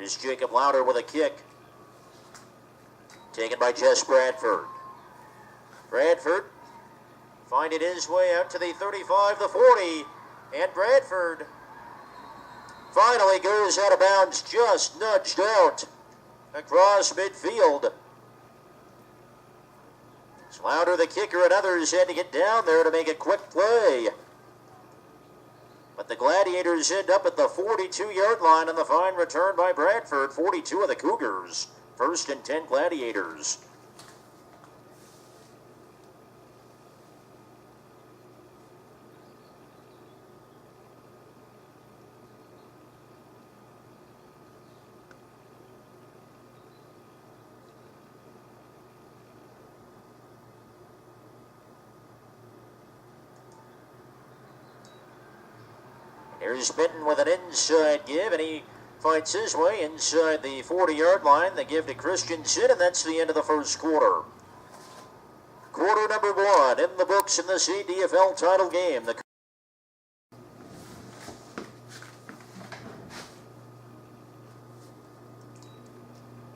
Here's Jacob Lauder with a kick. Taken by Jess Bradford. Bradford finding his way out to the 35, the 40. And Bradford finally goes out of bounds, just nudged out across midfield. It's Lauder, the kicker, and others had to get down there to make a quick play. But the Gladiators end up at the 42-yard line on the fine return by Bradford. 42 of the Cougars. 1st and 10 Gladiators. Here's Benton with an inside give, and he fights his way inside the 40-yard line. The give to Christensen, and that's the end of the first quarter. Quarter number 1 in the books in the CDFL title game.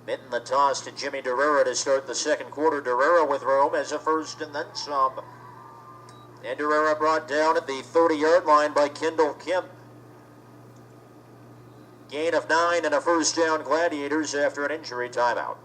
Benton the toss to Jimmy Derrera to start the second quarter. Derrera with room as a first and then some. And Derrera brought down at the 30-yard line by Kendall Kemp. Gain of 9 and a first down Gladiators after an injury timeout.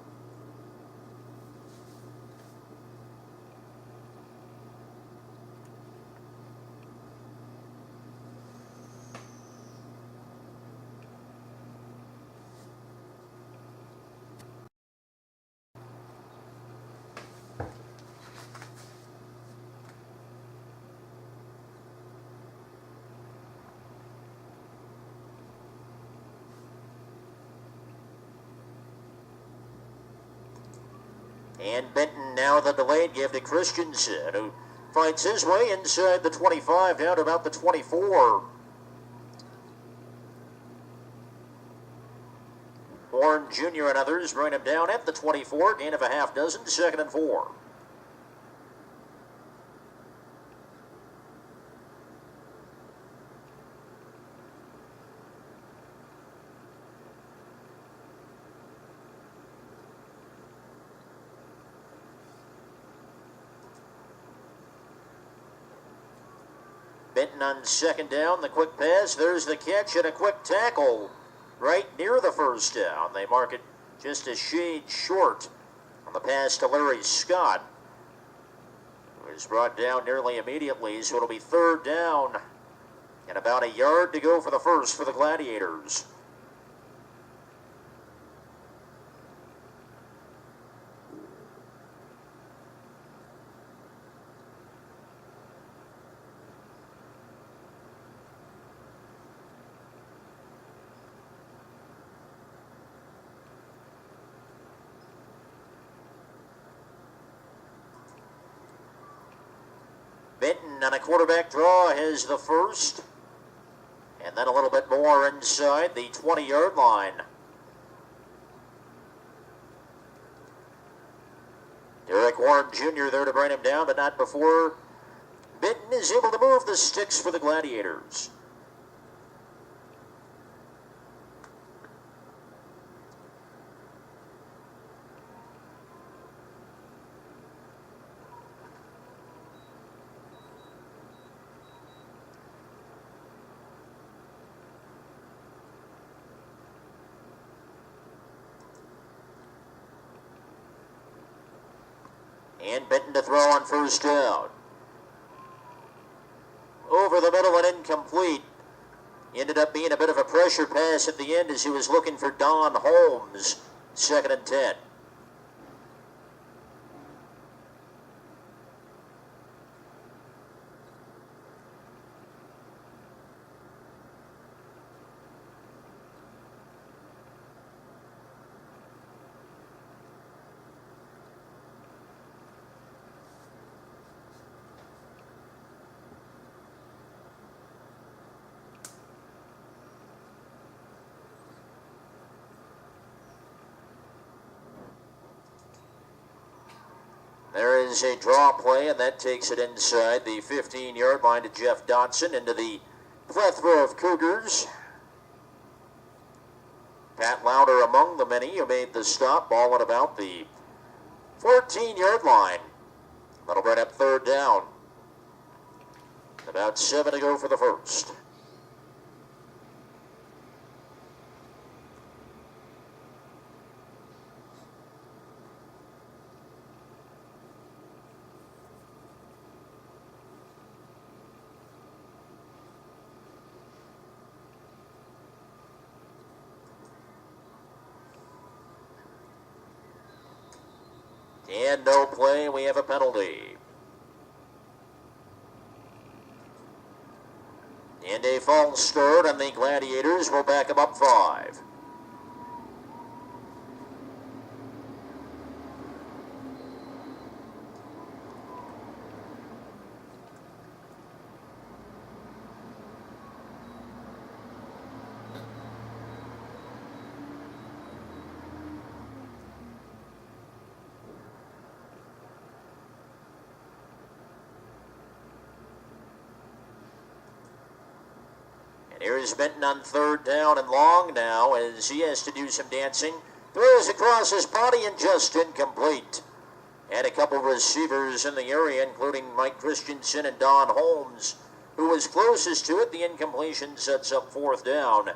And Benton now the delayed give to Christensen, who finds his way inside the 25 down to about the 24. Warren Jr. and others bring him down at the 24, gain of a half dozen, 2nd and 4. Benton on 2nd down, the quick pass, there's the catch and a quick tackle right near the first down. They mark it just a shade short on the pass to Larry Scott, who is brought down nearly immediately, so it'll be 3rd down and about a yard to go for the first for the Gladiators. Benton on a quarterback draw has the first, and then a little bit more inside the 20-yard line. Derek Warren Jr. there to bring him down, but not before Benton is able to move the sticks for the Gladiators. And Benton to throw on 1st down. Over the middle and incomplete. Ended up being a bit of a pressure pass at the end as he was looking for Don Holmes. 2nd and 10. There is a draw play, and that takes it inside the 15-yard line to Jeff Dotson into the plethora of Cougars. Pat Lauder runner among the many who made the stop, ball at about the 14-yard line. That'll bring up third down. About 7 to go for the first. And no play, we have a penalty. And a false start, and the Gladiators will back them up 5. Here's Benton on third down and long now as he has to do some dancing. Throws across his body and just incomplete. And a couple receivers in the area, including Mike Christensen and Don Holmes, who was closest to it. The incompletion sets up fourth down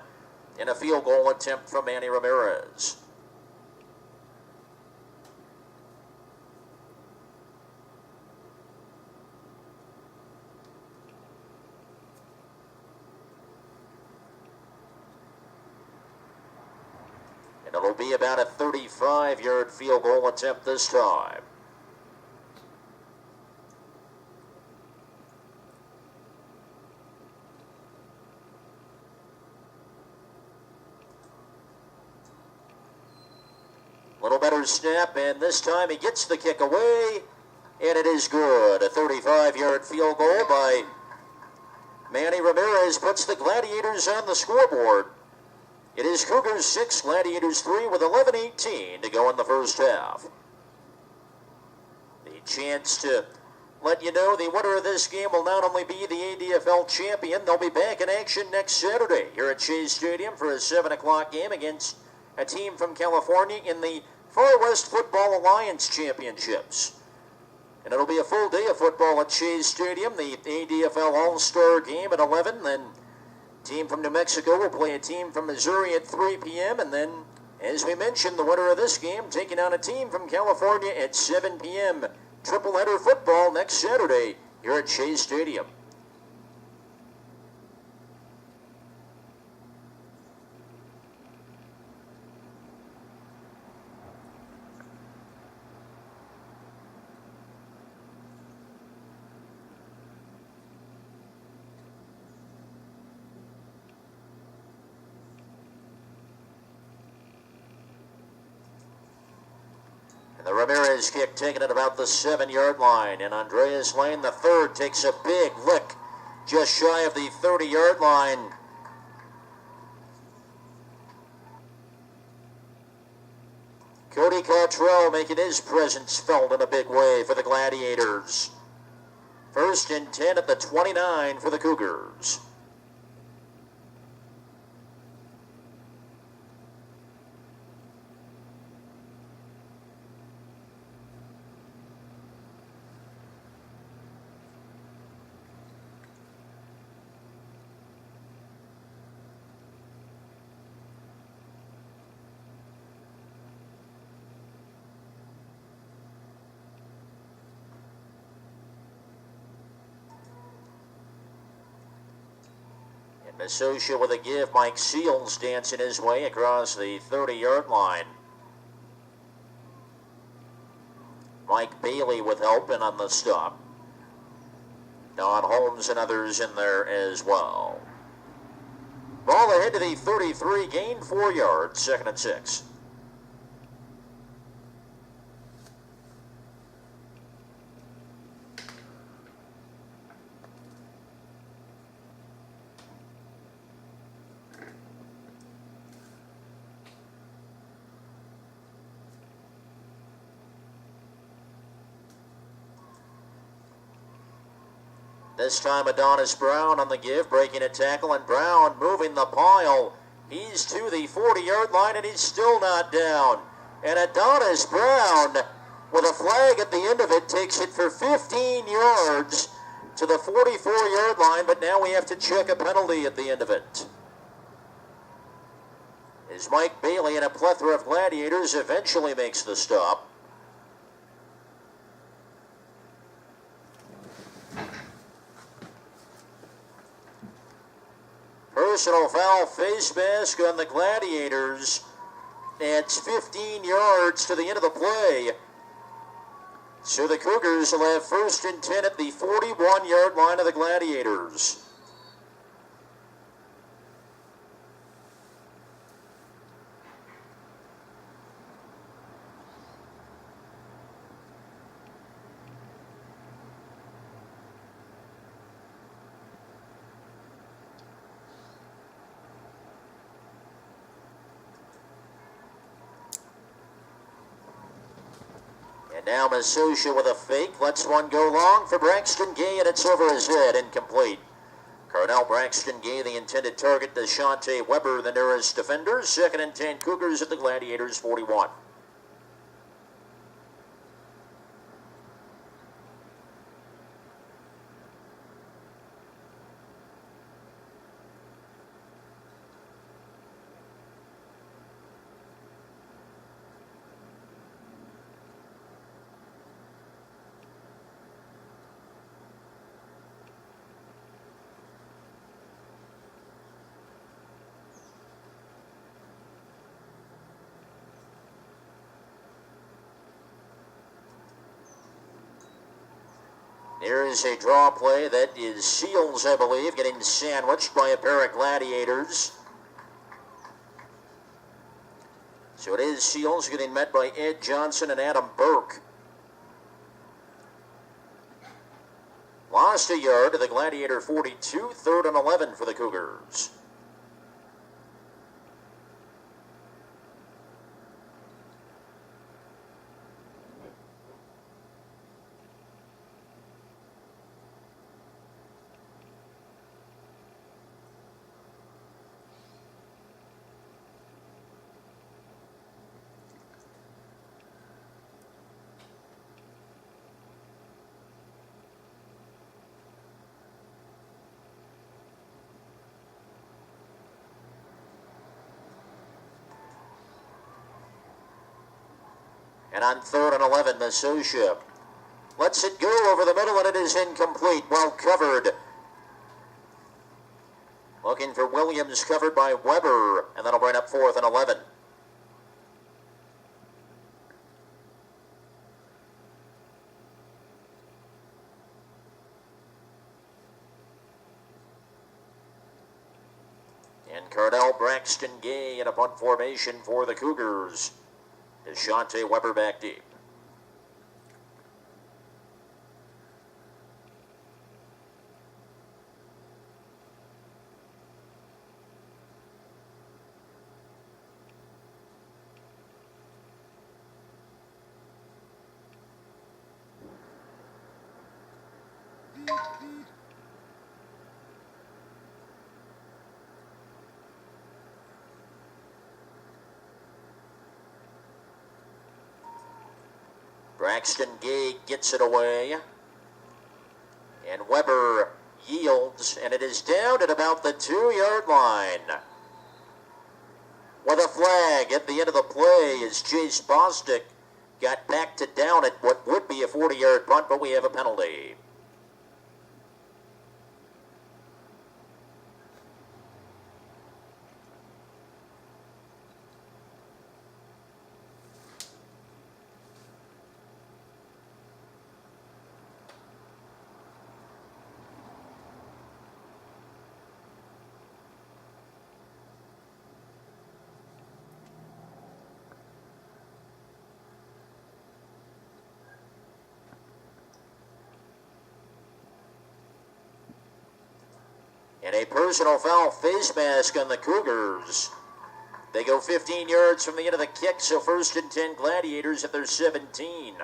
in a field goal attempt from Manny Ramirez. It'll be about a 35-yard field goal attempt this time. Little better snap, and this time he gets the kick away, and it is good. A 35-yard field goal by Manny Ramirez puts the Gladiators on the scoreboard. It is Cougars 6, Gladiators 3 with 11:18 to go in the first half. The chance to let you know the winner of this game will not only be the ADFL champion, they'll be back in action next Saturday here at Shea Stadium for a 7 o'clock game against a team from California in the Far West Football Alliance Championships. And it'll be a full day of football at Shea Stadium, the ADFL All-Star game at 11, then team from New Mexico will play a team from Missouri at 3 p.m. And then, as we mentioned, the winner of this game taking on a team from California at 7 p.m. Triple-header football next Saturday here at Shea Stadium. The Ramirez kick taken at about the 7-yard line, and Andreas Lane, the third, takes a big lick just shy of the 30-yard line. Cody Cottrell making his presence felt in a big way for the Gladiators. 1st and 10 at the 29 for the Cougars. Associate with a give, Mike Seals dancing his way across the 30-yard line. Mike Bailey with help and on the stop. Don Holmes and others in there as well. Ball ahead to the 33, gain 4 yards, 2nd and 6. This time Adonis Brown on the give, breaking a tackle, and Brown moving the pile He's to the 40-yard line, and he's still not down. And Adonis Brown, with a flag at the end of it, takes it for 15 yards to the 44-yard line, but now we have to check a penalty at the end of it. As Mike Bailey and a plethora of Gladiators eventually makes the stop. Personal foul face mask on the Gladiators. Adds 15 yards to the end of the play. So the Cougars will have 1st and 10 at the 41-yard line of the Gladiators. And now Massocia with a fake, lets one go long for Braxton Gay, and it's over his head, incomplete. Cardell Braxton Gay, the intended target, Deshante Weber, the nearest defender. 2nd and 10, Cougars at the Gladiators 41. Here's a draw play that is Seals, I believe, getting sandwiched by a pair of Gladiators. So it is Seals getting met by Ed Johnson and Adam Burke. Lost a yard to the Gladiator 42, 3rd and 11 for the Cougars. And on 3rd and 11, Massocia lets it go over the middle, and it is incomplete. Well covered. Looking for Williams, covered by Weber, and that'll bring up 4th and 11. And Cardell Braxton Gay in a punt formation for the Cougars. Deshante Weber back deep. Braxton Gay gets it away. And Weber yields, and it is down at about the 2-yard line. With a flag at the end of the play as Chase Bostic got back to down at what would be a 40-yard punt, but we have a penalty. And a personal foul face mask on the Cougars. They go 15 yards from the end of the kick, so 1st and 10 Gladiators at their 17.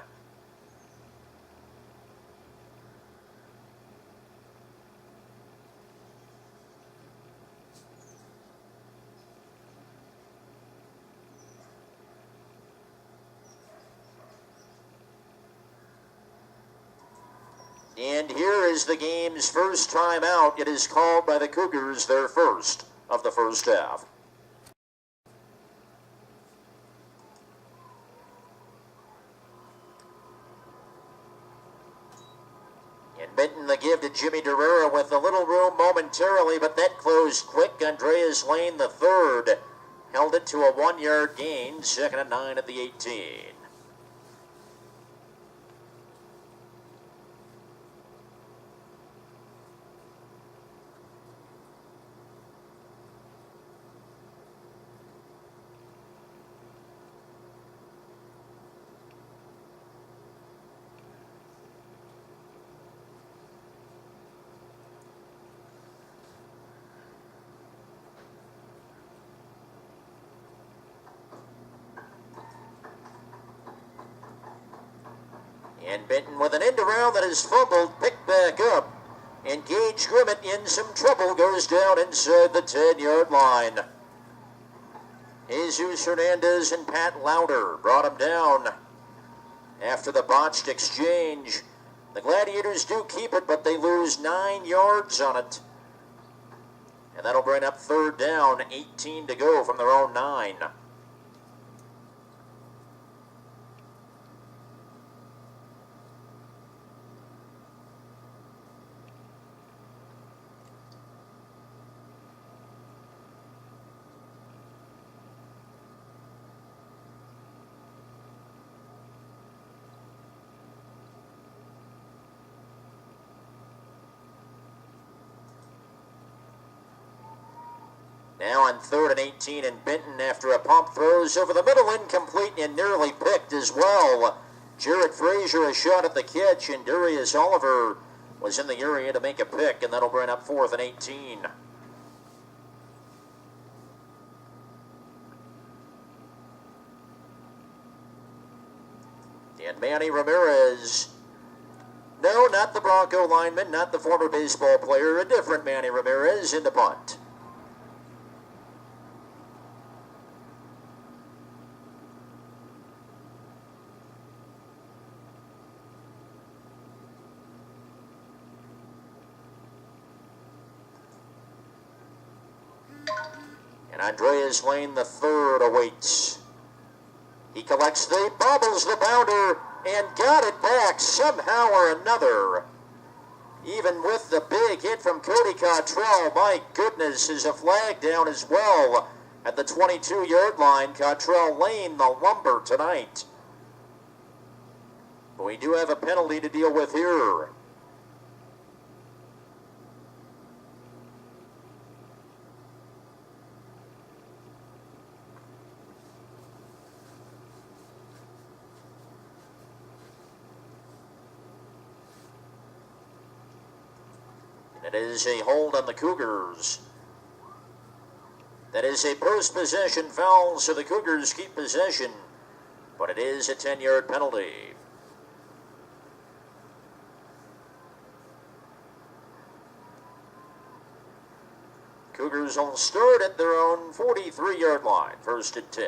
And here is the game's first time out. It is called by the Cougars, their first of the first half. And Benton the give to Jimmy Derrera with a little room momentarily, but that closed quick. Andreas Lane, the third, held it to a 1-yard gain. 2nd and 9 at the 18. And Benton with an end around that is fumbled, picked back up. And Gage Grimmett in some trouble, goes down inside the 10-yard line. Jesus Hernandez and Pat Lauder brought him down after the botched exchange. The Gladiators do keep it, but they lose 9 yards on it. And that'll bring up 3rd down, 18 to go from their own 9. Now on 3rd and 18, and Benton, after a pump, throws over the middle, incomplete and nearly picked as well. Jared Frazier a shot at the catch, and Darius Oliver was in the area to make a pick, and that'll bring up 4th and 18. And Manny Ramirez, no, not the Bronco lineman, not the former baseball player, a different Manny Ramirez in the punt. And Andreas Lane, the third, awaits. He collects bobbles the bounder, and got it back somehow or another. Even with the big hit from Cody Cottrell, my goodness, is a flag down as well at the 22-yard line. Cottrell Lane, the lumber tonight. But we do have a penalty to deal with here. It is a hold on the Cougars. That is a post-possession foul, so the Cougars keep possession, but it is a 10-yard penalty. Cougars will start at their own 43-yard line, 1st and 10.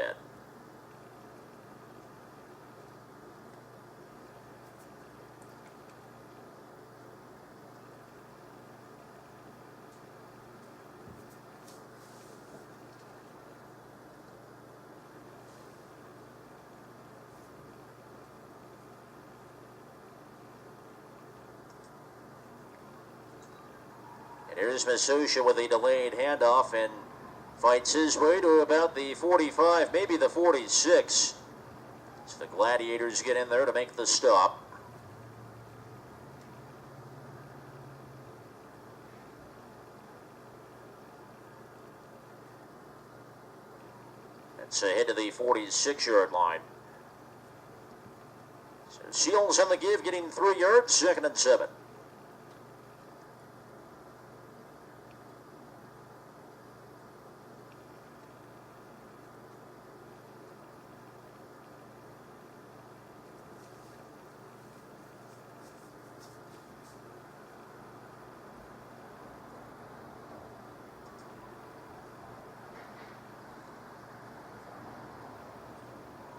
And here's Masosha with a delayed handoff and fights his way to about the 45, maybe the 46. So the Gladiators get in there to make the stop. That's ahead to the 46-yard line. So Shields on the give, getting 3 yards, 2nd and 7.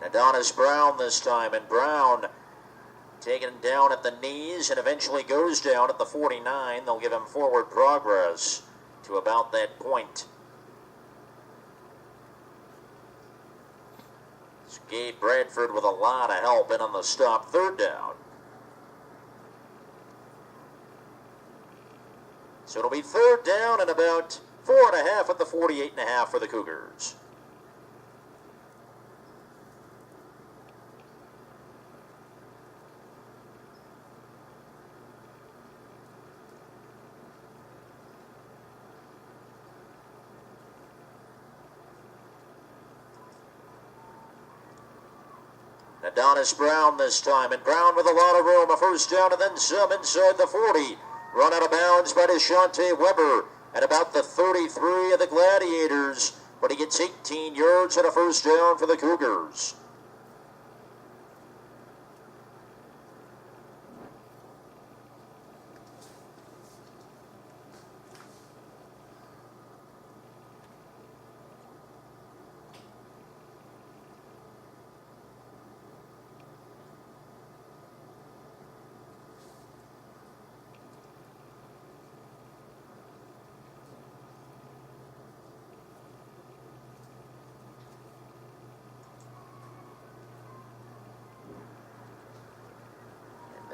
Adonis Brown this time, and Brown taken down at the knees and eventually goes down at the 49. They'll give him forward progress to about that point. It's Gabe Bradford with a lot of help in on the stop. Third down. So it'll be third down and about 4.5 at the 48.5 for the Cougars. Adonis Brown this time, and Brown with a lot of room, a first down and then some inside the 40. Run out of bounds by Deshante Weber at about the 33 of the Gladiators, but he gets 18 yards and a first down for the Cougars.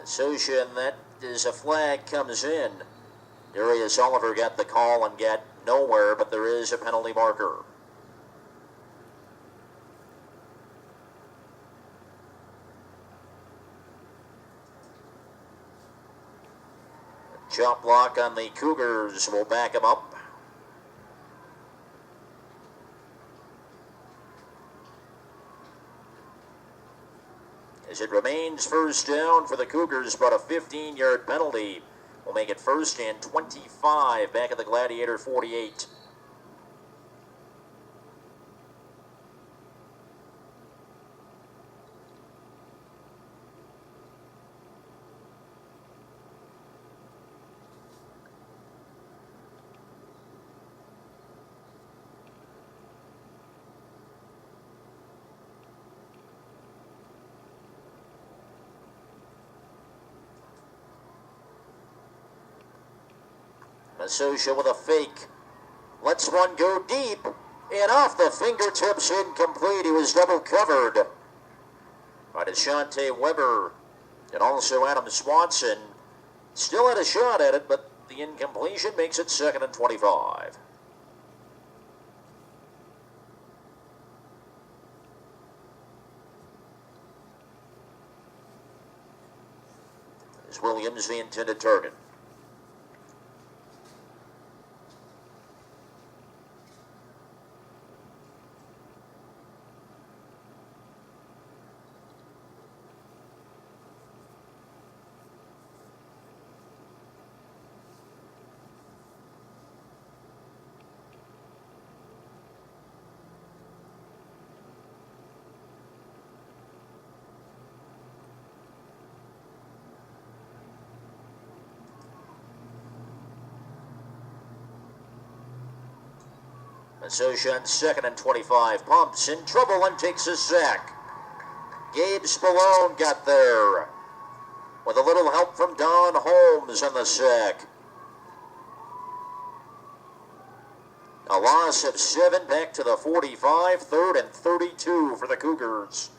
Association, that is a flag comes in. Darius Oliver got the call and got nowhere, but there is a penalty marker. Chop block on the Cougars will back him up. As it remains first down for the Cougars, but a 15-yard penalty will make it first and 25 back at the Gladiator 48. Masosha with a fake. Lets one go deep. And off the fingertips, incomplete. He was double covered by Deshante Weber. And also Adam Swanson. Still had a shot at it, but the incompletion makes it 2nd and 25. Is Williams the intended target? Masosha 2nd and 25. Pumps in trouble and takes a sack. Gabe Spallone got there with a little help from Don Holmes on the sack. A loss of 7 back to the 45. 3rd and 32 for the Cougars.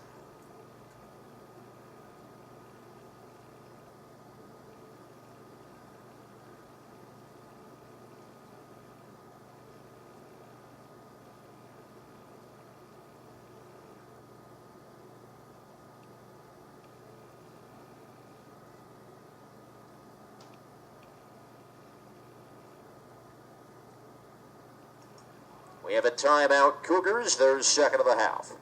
We have a timeout, Cougars. There's 2nd of the half.